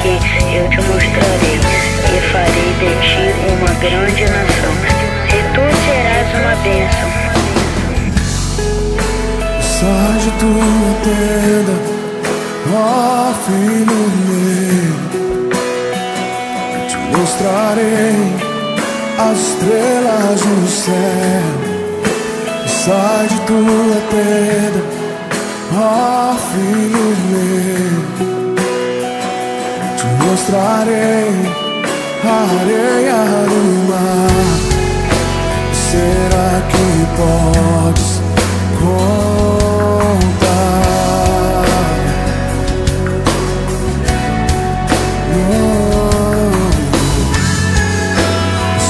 que eu te mostrarei, e farei de ti uma grande nação, e tu serás uma bênção. Sai de tua tenda, ó filho meu, eu te mostrarei as estrelas no céu. Sai de tua tenda, ó filho meu, eu te mostrarei a areia do mar. Será que podes contar?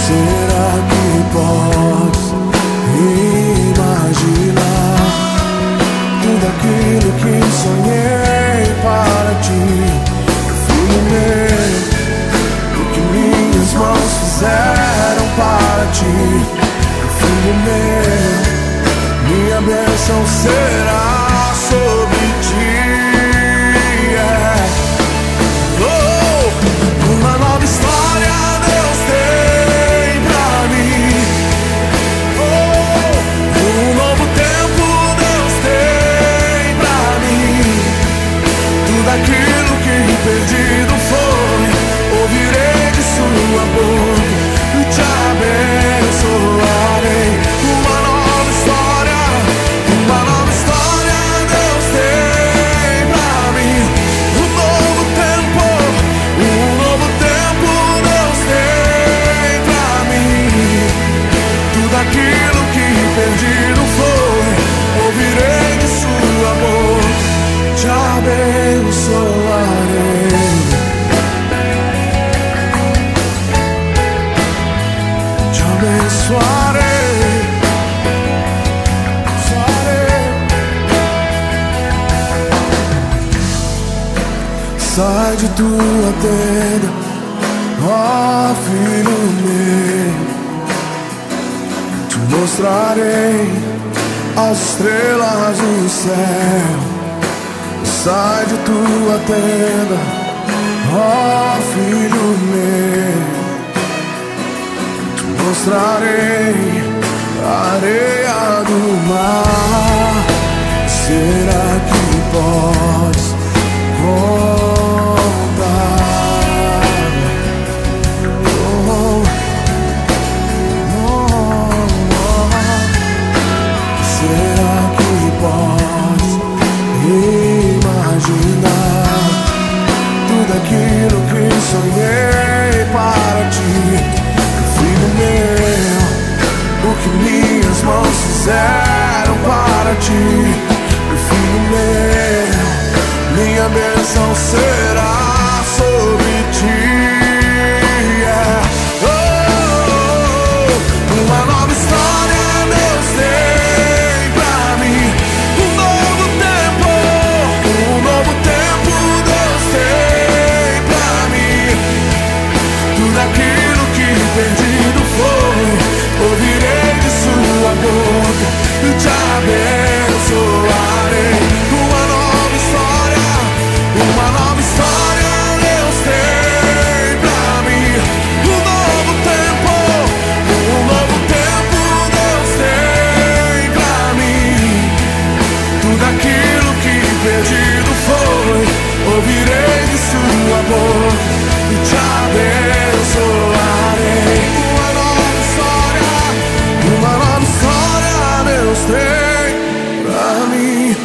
Será que podes imaginar tudo aquilo que sonhei para ti, filho meu? O que minhas mãos fizeram para ti, filho meu, minha bênção será sobre ti. Oh, uma nova história Deus tem pra mim. Oh, um novo tempo Deus tem pra mim. Tudo aquilo que perdido foi, ouvirei de sua boca e te abençoarei. Uma nova história Deus tem pra mim. Um novo tempo Deus tem pra mim. Tudo aquilo que perdido foi, ouvirei de sua boca, te abençoarei. Te abençoarei. Sai de tua tenda, ó filho meu, te mostrarei as estrelas no céu. Sai de tua tenda, ó filho meu, te mostrarei a areia do mar. Será que podes contar? Oh, oh, oh. Será que podes imaginar tudo aquilo que sonhei para ti, filho meu? O que minhas mãos fizeram para ti, filho meu, minha bênção será sobre ti. Oh, uma nova história Deus tem pra mim. Um novo tempo Deus tem pra mim. Tudo aquilo que perdido foi, ouvirei de sua boca e te abençoarei. Uma nova história Deus tem pra mim. Um novo tempo Deus tem pra mim. Tudo aquilo que perdido foi, ouvirei de sua boca e te abençoarei. Uma nova história Deus tem pra mim.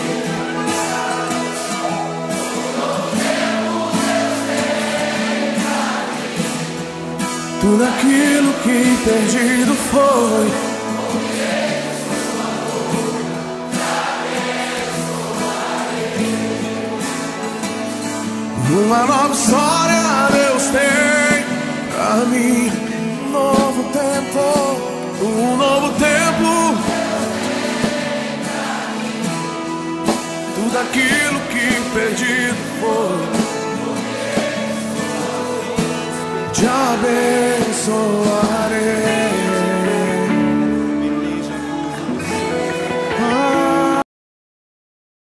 Tudo aquilo que perdido foi, uma nova história Deus tem pra mim.